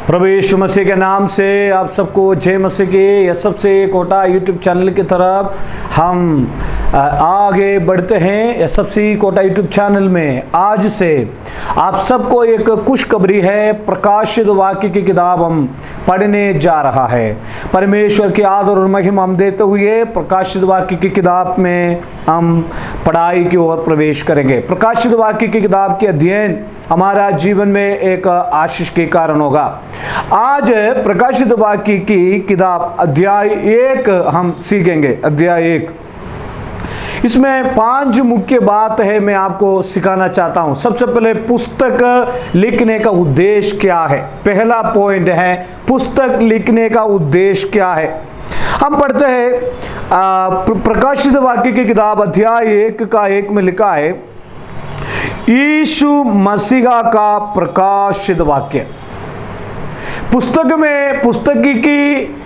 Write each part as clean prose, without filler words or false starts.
प्रभु यीशु मसीह के नाम से आप सबको जय मसीह की। यह सबसे कोटा यूट्यूब चैनल की तरफ हम आगे बढ़ते हैं। यह सबसे कोटा यूट्यूब चैनल में आज से आप सबको एक खुशखबरी है। प्रकाशित वाक्य की किताब हम पढ़ने जा रहा है। परमेश्वर की आदर और महिमा हम देते हुए प्रकाशित वाक्य की किताब में हम पढ़ाई की ओर प्रवेश करेंगे। प्रकाशित वाक्य की किताब के अध्ययन हमारा जीवन में एक आशीष के कारण होगा। आज प्रकाशित वाक्य की किताब अध्याय 1 हम सीखेंगे। अध्याय 1 इसमें 5 मुख्य बात है मैं आपको सिखाना चाहता हूं। सबसे पहले पुस्तक लिखने का उद्देश्य क्या है। पहला पॉइंट है पुस्तक लिखने का उद्देश्य क्या है। हम पढ़ते हैं प्रकाशित वाक्य की किताब अध्याय 1 का 1 में लिखा है, यीशु मसीहा का प्रकाशित वाक्य। पुस्तक की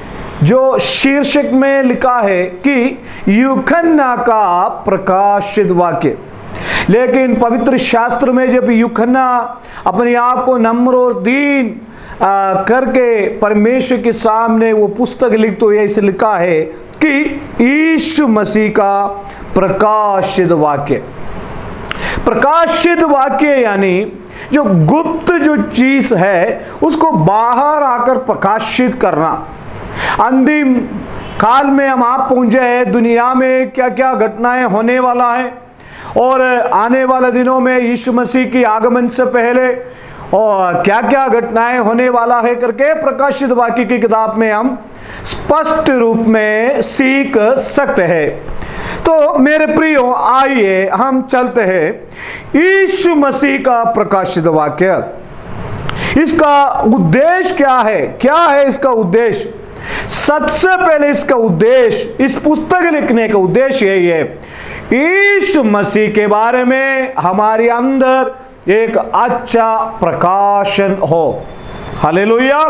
जो शीर्षक में लिखा है कि यूहन्ना का प्रकाशित वाक्य। लेकिन पवित्र शास्त्र में जब यूहन्ना अपने आप को नम्र और दीन करके परमेश्वर के सामने वो पुस्तक लिखते हुए ऐसे लिखा है कि यीशु मसीह का प्रकाशित वाक्य। प्रकाशित वाक्य यानी जो गुप्त जो चीज है उसको बाहर आकर प्रकाशित करना। अंतिम काल में हम आप पहुंचे हैं। दुनिया में क्या क्या घटनाएं होने वाला है और आने वाले दिनों में यीशु मसीह की आगमन से पहले और क्या क्या घटनाएं होने वाला है करके प्रकाशित वाक्य की किताब में हम स्पष्ट रूप में सीख सकते हैं। तो मेरे प्रियो आइए हम चलते हैं यीशु मसीह का प्रकाशित वाक्य। इसका उद्देश्य क्या है इसका उद्देश्य। सबसे पहले इसका उद्देश्य, इस पुस्तक लिखने का उद्देश्य यही है, यीशु मसीह के बारे में हमारे अंदर एक अच्छा प्रकाशन हो। हालेलुया।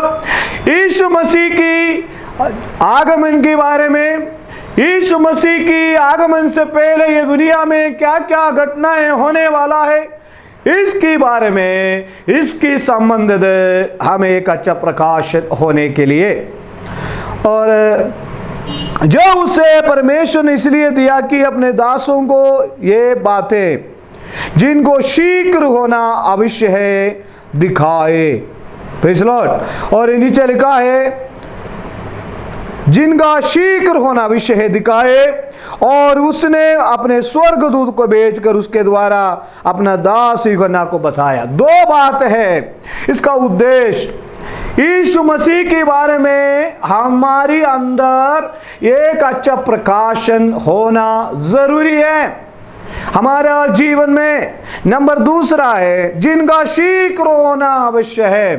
यीशु मसीह की आगमन के बारे में, यीशु मसीह की आगमन से पहले ये दुनिया में क्या क्या घटनाएं होने वाला है इसके बारे में, इसकी संबंधित हमें एक अच्छा प्रकाशन होने के लिए। और जो उसे परमेश्वर ने इसलिए दिया कि अपने दासों को ये बातें जिनको शीघ्र होना अवश्य है दिखाए। Praise Lord. और नीचे लिखा है जिनका शीघ्र होना अवश्य है दिखाए। और उसने अपने स्वर्गदूत को भेजकर उसके द्वारा अपना दास यूहन्ना को बताया। 2 बात है इसका उद्देश्य। यीशु मसीह के बारे में हमारी अंदर एक अच्छा प्रकाशन होना जरूरी है हमारा जीवन में। नंबर 2 है जिनका शीघ्र होना अवश्य है।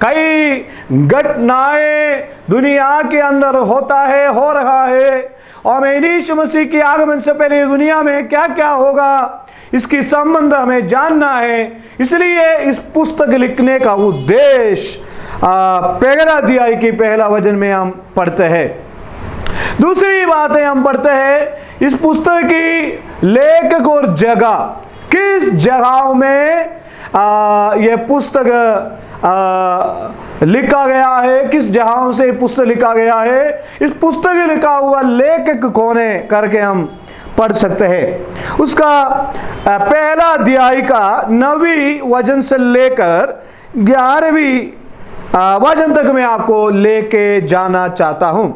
कई घटनाएं दुनिया के अंदर होता है, हो रहा है, और यीशु मसीह की आगमन से पहले दुनिया में क्या क्या होगा इसकी संबंध हमें जानना है। इसलिए इस पुस्तक लिखने का उद्देश्य पहला अध्याय की पहला वचन में हम पढ़ते हैं। दूसरी बात है हम पढ़ते हैं इस पुस्तक की लेखक और जगह, किस जगहों में यह पुस्तक लिखा गया है, किस जगहों से पुस्तक लिखा गया है, इस पुस्तक में लिखा हुआ लेखक कौन है करके हम पढ़ सकते हैं। उसका पहला अध्याय का 9वीं वचन से लेकर 11वीं वचन तक मैं आपको लेके जाना चाहता हूं।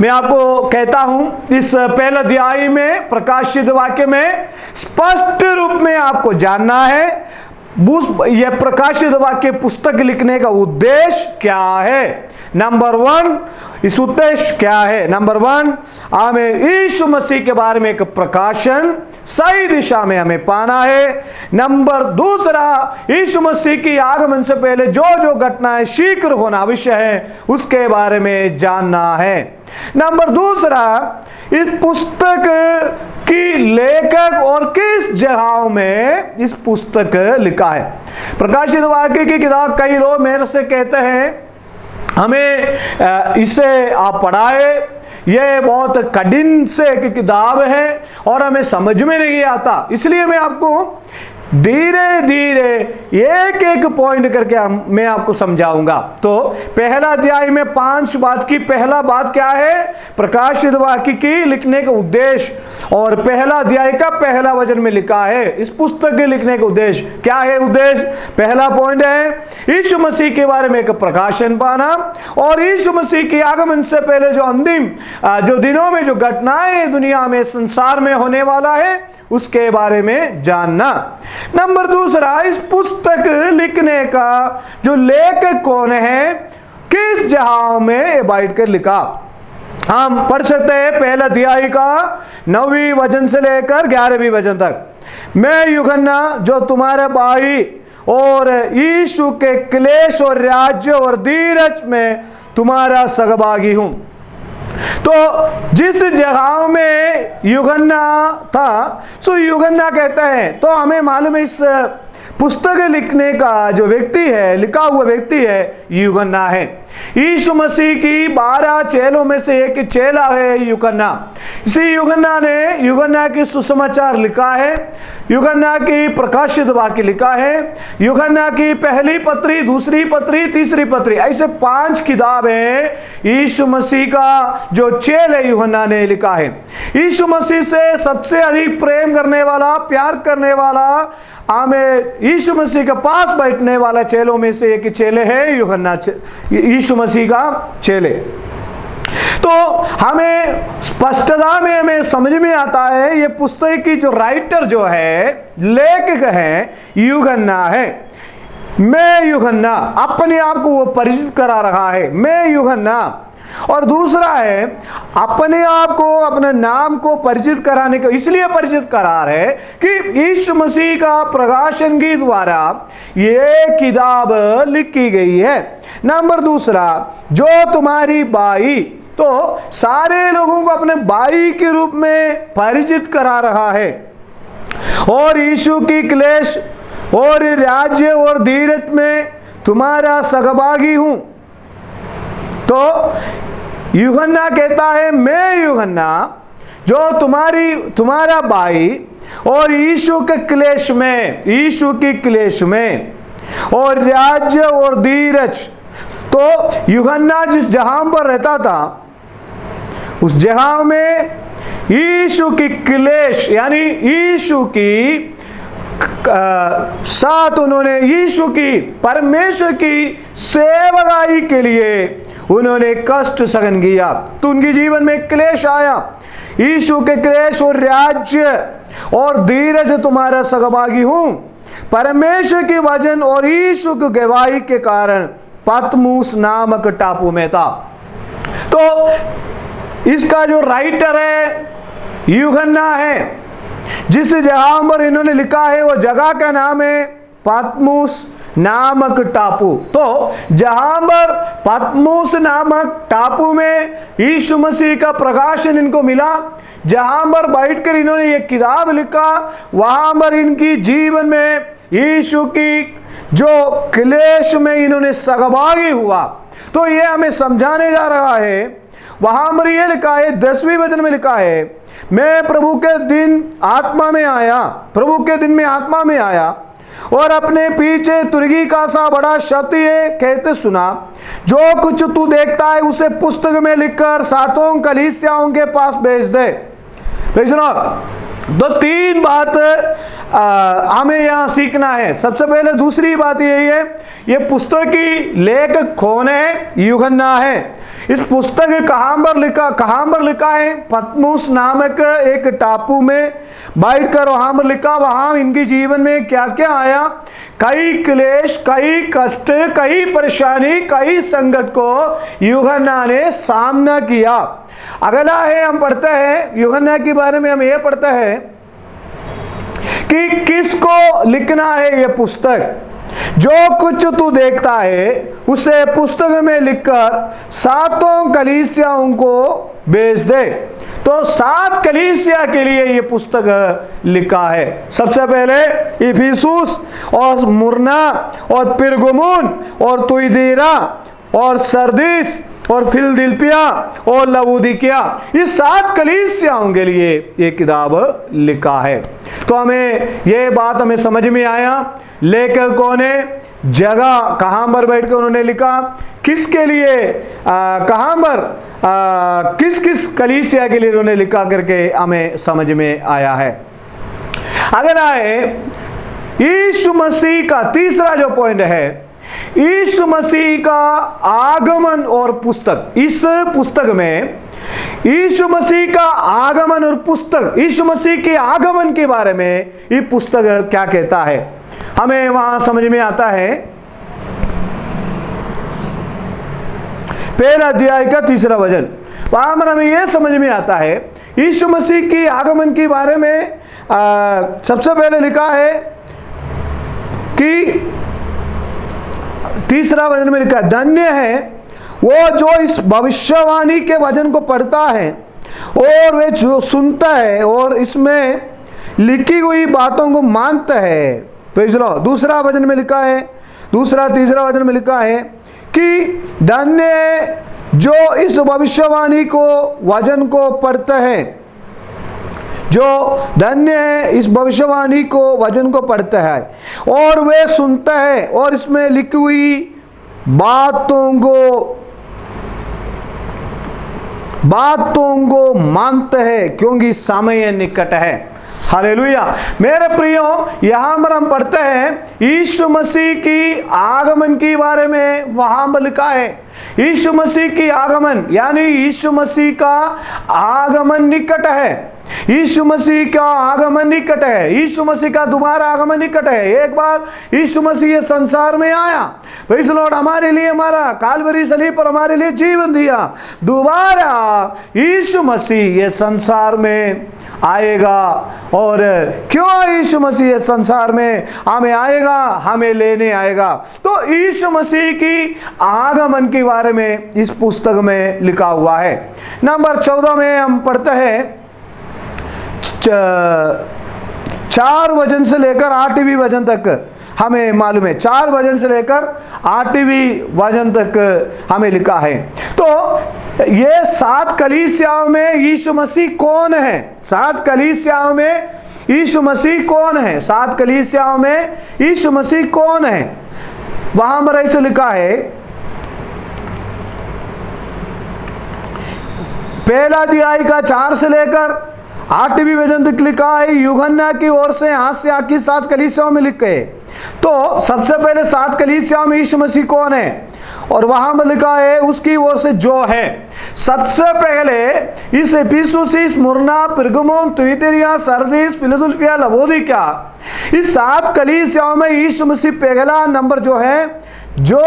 मैं आपको कहता हूं इस पहले अध्याय में प्रकाशित वाक्य में स्पष्ट रूप में आपको जानना है यह प्रकाशित वाक्य पुस्तक लिखने का उद्देश्य क्या है। नंबर 1 इस उद्देश्य क्या है। नंबर 1 हमें यीशु मसीह के बारे में एक प्रकाशन सही दिशा में हमें पाना है। नंबर 2 यीशु मसीह की आगमन से पहले जो जो घटनाएं शीघ्र होना अवश्य है उसके बारे में जानना है। नंबर 2 इस पुस्तक की लेखक और किस जगहों में इस पुस्तक लिखा है। प्रकाशित वाक्य की किताब कई लोग मेरे से कहते हैं हमें इसे आप पढ़ाए, यह बहुत कठिन से किताब है और हमें समझ में नहीं आता। इसलिए मैं आपको धीरे धीरे एक एक पॉइंट करके मैं आपको समझाऊंगा। तो पहला अध्याय में 5 बात की। पहला बात क्या है? प्रकाशित वाक्य की लिखने का उद्देश्य, और पहला अध्याय का पहला वचन में लिखा है इस पुस्तक के लिखने का उद्देश्य क्या है। उद्देश्य पहला पॉइंट है यीशु मसीह के बारे में एक प्रकाशन पाना, और यीशु मसीह के आगमन से पहले जो अंतिम जो दिनों में जो घटनाएं दुनिया में संसार में होने वाला है उसके बारे में जानना। नंबर दूसरा, इस पुस्तक लिखने का जो लेखक कौन है, किस जहां में बैठ कर लिखा। हम पढ़ सकते हैं पहला अध्याय का 9वीं वचन से लेकर 11वीं वचन तक। मैं यूहन्ना जो तुम्हारा भाई और यीशु के क्लेश और राज्य और धीरज में तुम्हारा सहभागी हूं। तो जिस जगह में यूहन्ना था सो यूहन्ना कहते हैं, तो हमें मालूम है इस पुस्तक लिखने का जो व्यक्ति है, लिखा हुआ व्यक्ति है, यूहन्ना है। यीशु मसीह की 12 चेलों में से एक चेला है यूहन्ना। इसी यूहन्ना की सुसमाचार लिखा है, यूहन्ना की प्रकाशित वाक्य लिखा है, यूहन्ना की पहली पत्री, दूसरी पत्री, तीसरी पत्री, ऐसे 5 किताबें यीशु मसीह का जो चेले यूहन्ना ने लिखा है। यीशु मसीह से सबसे अधिक प्रेम करने वाला, प्यार करने वाला, हमें यीशु मसीह के पास बैठने वाला चेलों में से एक चेले है यूहन्ना, यीशु मसीह का चेले। तो हमें स्पष्टता में हमें समझ में आता है ये पुस्तक की जो राइटर जो है, लेखक है, यूहन्ना है। मैं यूहन्ना, अपने आप को वो परिचित करा रहा है, मैं यूहन्ना। और दूसरा है अपने आप को, अपने नाम को परिचित कराने को इसलिए परिचित करा रहे कि यीशु मसीह का प्रकाशन के द्वारा ये किताब लिखी गई है। नंबर दूसरा, जो तुम्हारी भाई, तो सारे लोगों को अपने भाई के रूप में परिचित करा रहा है, और यीशु की क्लेश और राज्य और धीरज में तुम्हारा सहभागी हूं। तो यूहन्ना कहता है मैं यूहन्ना जो तुम्हारा भाई और यीशु के क्लेश में, यीशु की क्लेश में और राज्य और धीरज। तो यूहन्ना जिस जहां पर रहता था उस जहां में यीशु की क्लेश यानी यीशु की साथ उन्होंने यीशु की, परमेश्वर की सेवकाई के लिए उन्होंने कष्ट सहन किया। तो उनके जीवन में क्लेश आया। यीशु के क्लेश और राज्य और धीरज तुम्हारा सहभागी हूं। परमेश्वर के वचन और यीशु की गवाही के कारण पतमुस नामक टापू में था। तो इसका जो राइटर है यूहन्ना है। जिस जगह पर इन्होंने लिखा है वो जगह का नाम है पतमुस नामक टापू। तो जहां पर पतमुस नामक टापू में यीशु मसीह का प्रकाशन इनको मिला, जहां पर बैठकर इन्होंने ये किताब लिखा, वहां पर इनकी जीवन में यीशु की जो क्लेश में इन्होंने सहभागी हुआ। तो ये हमें समझाने जा रहा है। वहां पर ये लिखा है 10वें वचन में लिखा है मैं प्रभु के दिन आत्मा में आया, प्रभु के दिन में आत्मा में आया और अपने पीछे तुरगी का सा बड़ा शब्द ये कहते सुना, जो कुछ तू देखता है उसे पुस्तक में लिखकर 7 कलीसियाओं के पास भेज दे। सुनो, तो 3 बात हमें यहाँ सीखना है। सबसे पहले दूसरी बात यही है, ये पुस्तक की लेखक कौन है? यूहन्ना है। इस पुस्तक कहाँ पर लिखा है? पतमुस नामक एक टापू में बैठकर वहां पर लिखा। वहां इनके जीवन में क्या क्या आया, कई क्लेश, कई कष्ट, कई परेशानी, कई संकट को यूहन्ना ने सामना किया। अगला है, हम पढ़ते हैं यूहन्ना के बारे में, हम ये पढ़ते हैं कि किसको लिखना है ये पुस्तक। जो कुछ तू देखता है उसे पुस्तक में लिखकर 7 कलीसियाओं को भेज दे। तो 7 कलीसिया के लिए ये पुस्तक लिखा है। सबसे पहले इफिसुस और मुरना और पिरगमुन और तुइदीरा और सरदीस और फिलदिल्फिया और लवोदिकिया, ये 7 कलीसियाओं के लिए ये किताब लिखा है। तो हमें ये बात हमें समझ में आया, लेखकों ने जगह कहां पर बैठ के उन्होंने लिखा, किसके लिए, कहां पर, किस किस कलीसिया के लिए उन्होंने लिखा करके हमें समझ में आया है। अगर आए यीशु मसीह का तीसरा जो पॉइंट है, यीशु मसीह का आगमन और पुस्तक। इस पुस्तक में यीशु मसीह का आगमन और पुस्तक, यीशु मसीह के आगमन के बारे में ये पुस्तक क्या कहता है, हमें वहां समझ में आता है। पहला अध्याय का 3रा वचन, वहां पर हमें यह समझ में आता है यीशु मसीह की आगमन के बारे में सबसे पहले लिखा है कि 3रा वचन में लिखा, धन्य है वो जो इस भविष्यवाणी के वचन को पढ़ता है और वे जो सुनता है और इसमें लिखी हुई बातों को मानता है। तो दूसरा वचन में लिखा है, 3रा वचन में लिखा है कि धन्य है जो इस भविष्यवाणी को वचन को पढ़ता है, जो धन्य है इस भविष्यवाणी को वचन को पढ़ता है और वे सुनता है और इसमें लिखी हुई बातों को मानता है, क्योंकि समय निकट है। हालेलुया। मेरे प्रियो, यहां पर हम पढ़ते हैं यीशु मसीह की आगमन के बारे में, वहां पर लिखा है यीशु मसीह की आगमन, यानी यीशु मसीह का आगमन निकट है। यीशु मसीह का आगमन निकट है, यीशु मसीह का दोबारा आगमन निकट है। एक बार यीशु मसीह संसार में आया, प्रेज़ द लॉर्ड, हमारे लिए मरा, कालवरी सलीब पर हमारे लिए जीवन दिया। दोबारा यीशु मसीह ये संसार में आएगा। और क्यों यीशु मसीह संसार में हमें आएगा, हमें लेने आएगा। तो यीशु मसीह की आगमन के बारे में इस पुस्तक में लिखा हुआ है। नंबर 14 में हम पढ़ते हैं 4 वचन से लेकर 8वीं वचन तक हमें मालूम है, 4 वचन से लेकर 8वीं वचन तक हमें लिखा है। तो ये 7 कलीसियाओं में यीशु मसीह कौन है, 7 कलीसियाओं में यीशु मसीह कौन है, 7 कलीसियाओं में यीशु मसीह कौन है, वहां पर ऐसे लिखा है। पहला अध्याय का 4 से लेकर 8वीं वचन तक लिखा है, यूहन्ना की ओर से हाथ से आकी 7 कलीसियाओं में लिखे। तो सबसे पहले 7 कलीसियाओं में यीशु मसीह कौन है, और वहां पर लिखा है उसकी ओर से जो है। सबसे पहले इस Ephesus, Smyrna, Pergamum, तुइतिरा, Sardis, Philadelphia, लवोदिकिया, इस 7 कलीसियाओं में यीशु मसीह पहला नंबर जो है, जो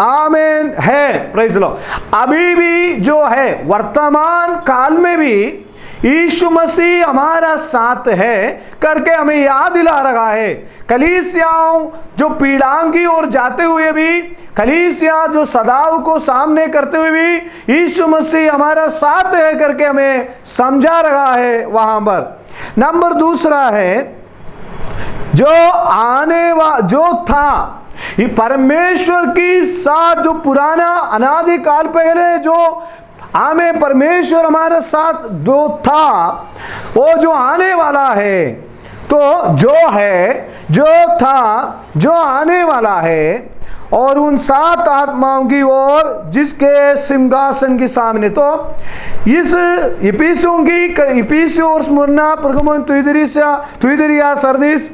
आमीन है, प्रेज़ द लॉर्ड। अभी भी जो है, वर्तमान काल में भी यीशु मसीह हमारा साथ है करके हमें याद दिला रहा है। कलीसियाओं जो पीढ़ाओं की ओर जाते हुए भी, कलीसिया जो सदाओं को सामने करते हुए भी यीशु मसीह हमारा साथ है करके हमें समझा रहा है वहां पर। नंबर 2 है जो था ये परमेश्वर की साथ, जो पुराना अनादि काल पहले जो हमें परमेश्वर हमारे साथ जो था, वो जो आने वाला है। तो जो है, जो था, जो आने वाला है, और उन 7 आत्माओं की ओर जिसके सिंहासन के सामने। तो इस इफिसियों और स्मुरना, पिरगमुन, तुइतिरा, सरदीस,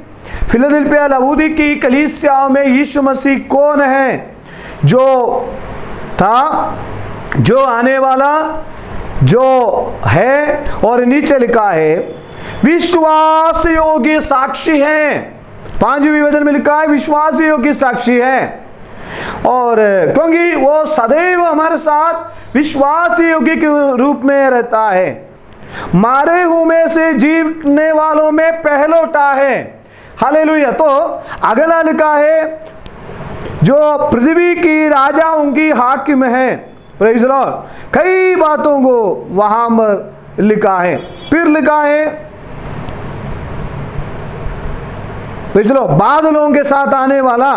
फिलदिल्फिया, लवोदिकी कलीसियाओं में यीशु मसीह कौन है, जो था, जो आने वाला, जो है, और नीचे लिखा है विश्वास योग्य साक्षी है। 5वीं वचन में लिखा है विश्वास योग्य साक्षी है। और क्योंकि वो सदैव हमारे साथ विश्वास योग्य के रूप में रहता है, मारे हुए में से जीवने वालों में पहलौठा है। हालेलुया। तो अगला लिखा है जो पृथ्वी की राजाओं की हाकिम है, प्रेज़ द लॉर्ड। कई बातों को वहां पर लिखा है। फिर लिखा है प्रेज़ द लॉर्ड बादलों के साथ आने वाला,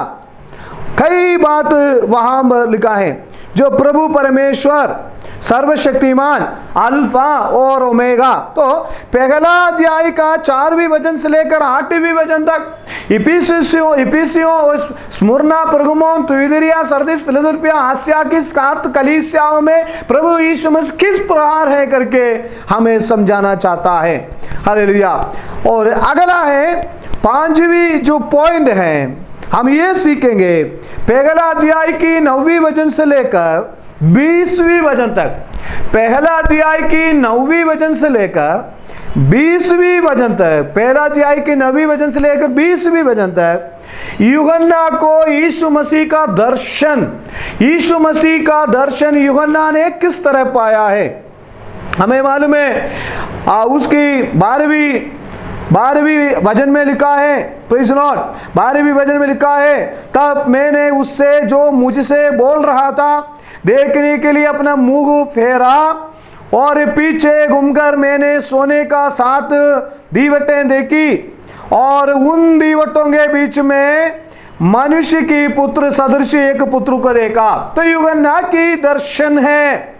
कई बात वहां पर लिखा है। जो प्रभु परमेश्वर सर्वशक्तिमान अल्फा और ओमेगा। तो पहला अध्याय का 4वीं वचन से लेकर 8वीं वचन तक इफिसियों, स्मुरना, परगमोन, तुइदिया, सरदीस, फिलदेल्फिया, आसिया की 7 कलीसियाओं में प्रभु यीशु मसीह किस प्रकार है करके हमें समझाना चाहता है। हालेलुया। और अगला है 5वीं जो पॉइंट है, हम ये सीखेंगे पहला अध्याय की 9वीं वचन से लेकर 20वीं वचन तक। पहला अध्याय की 9वीं वचन से लेकर 20वीं वचन तक, पहला अध्याय की 9वीं वचन से लेकर 20वीं वचन तक यूहन्ना को यीशु मसीह का दर्शन यूहन्ना ने किस तरह पाया है। हमें मालूम है उसकी 12वीं वचन में लिखा है, प्लीज नोट, 12वीं वचन में लिखा है, तब मैंने उससे जो मुझसे बोल रहा था देखने के लिए अपना मुंह फेरा और पीछे घूमकर मैंने सोने का 7 दीवटें देखी और उन दीवटों के बीच में मनुष्य की पुत्र सदृश एक पुत्र को देखा। तो यूहन्ना की दर्शन है।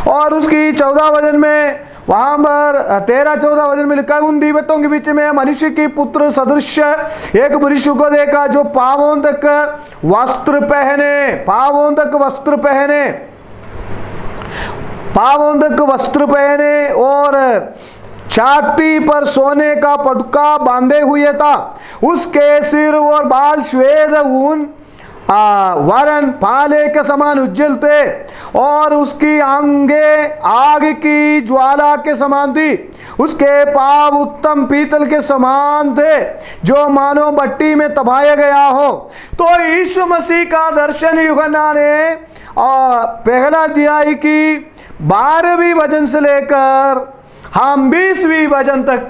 और उसकी 14 वचन में, वहां पर 13-14 वचन में लिखा है, उन दीवटों के बीच में मनुष्य की पुत्र सदृश एक पुरुष को देखा जो पावोंदक वस्त्र पहने और छाती पर सोने का पटका बांधे हुए था। उसके सिर और बाल श्वेत ऊन वरन पाले के समान उज्जवल थे और उसकी आंगे आग की ज्वाला के समान थी। उसके पांव उत्तम पीतल के समान थे जो मानो भट्टी में तबाया गया हो। तो यीशु मसीह का दर्शन यूहन्ना ने पहला अध्याय की 12वीं वचन से लेकर हम 20वीं वचन तक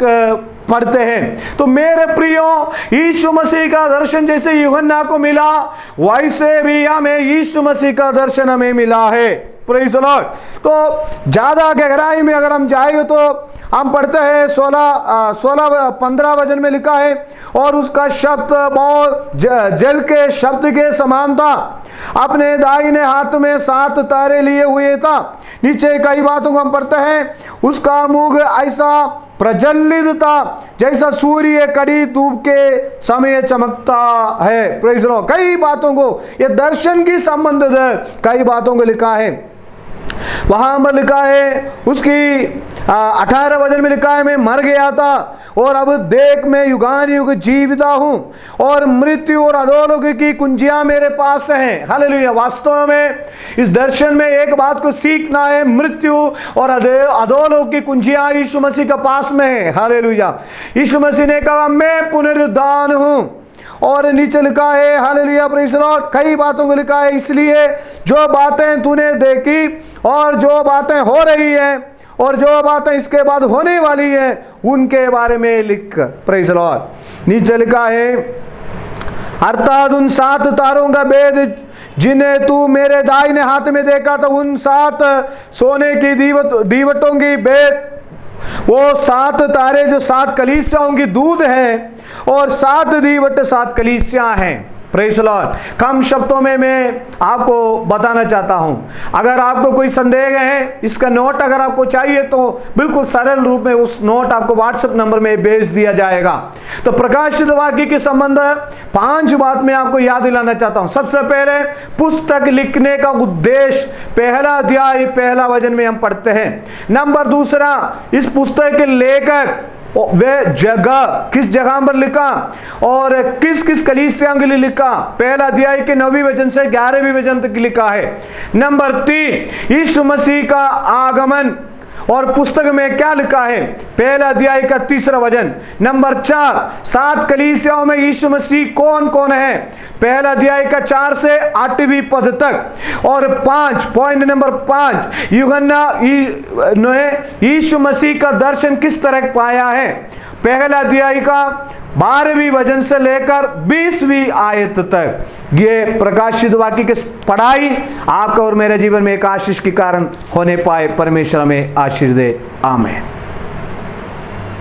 पढ़ते हैं। तो मेरे प्रियो, यीशु मसीह का दर्शन जैसे यूहन्ना को मिला वैसे भी हमें यीशु मसीह का दर्शन हमें मिला है। Praise the Lord. तो ज्यादा गहराई में अगर हम जाएंगे तो हम पढ़ते हैं 15 वचन में लिखा है, और उसका शब्द बहुत जल के शब्द के समान था, अपने दाहिने हाथ में 7 तारे लिए हुए था। नीचे कई बातों को हम पढ़ते हैं, उसका मुख ऐसा प्रज्वलित था जैसा सूर्य कड़ी धूप के समय चमकता है। Praise the Lord. कई बातों को, ये दर्शन की संबंधित कई बातों को लिखा है। वहां पर लिखा है, उसकी 18 वचन में लिखा है, मैं मर गया था और अब देख मैं युगान युग जीविता हूं और मृत्यु और अधोलोक की कुंजियां मेरे पास हैं। हालेलुया। वास्तव में इस दर्शन में एक बात को सीखना है, मृत्यु और अधोलोक की कुंजियां यीशु मसीह के पास में है। हालेलुया। यीशु मसीह ने कहा मैं पुनरुत्थान हूं, और नीचे लिखा है, हालेलुया, प्रेज़ द लॉर्ड, कई बातों को लिखा है, इसलिए जो बातें तूने देखी और जो बातें हो रही हैं और जो बातें इसके बाद होने वाली है उनके बारे में लिख। Praise the Lord. नीचे लिखा है, अर्थात उन 7 तारों का भेद जिन्हें तू मेरे दाहिने हाथ में देखा था, उन 7 सोने की दीवटों की भेद, वो 7 तारे जो 7 कलीसियाओं की दूध है और 7 दीवट 7 कलीसियां हैं। Praise the Lord. कम शब्दों में मैं आपको बताना चाहता हूं। अगर आपको कोई संदेह है, इसका नोट अगर आपको चाहिए तो बिल्कुल सरल रूप में उस नोट आपको व्हाट्सएप नंबर में भेज दिया जाएगा। तो प्रकाशित वाक्य के संबंध 5 बात मैं आपको याद दिलाना चाहता हूं। सबसे पहले, पुस्तक लिखने का उद्देश्य पहला अध्याय पहला वचन में हम पढ़ते हैं। नंबर 2, इस पुस्तक के लेखक वे जगह किस जगह पर लिखा और किस किस कलीसिया के लिए लिखा, पहला अध्याय के 9वीं वचन से 11वीं वचन तक लिखा है। नंबर 3, यीशु मसीह का आगमन और पुस्तक में क्या लिखा है, पहला अध्याय का 3रा वचन। नंबर 4, 7 कलीसियाओं में यीशु मसीह कौन कौन है, पहला अध्याय का 4 से 8वीं पद तक। और 5, पॉइंट नंबर 5, यूहन्ना ने यीशु मसीह का दर्शन किस तरह पाया है, पहला अध्याय का 12वीं वचन से लेकर 20वीं आयत तक। ये प्रकाशित वाक्य की पढ़ाई आपका और मेरे जीवन में एक आशीष के कारण होने पाए। परमेश्वर हमें आशीष दे। आमीन।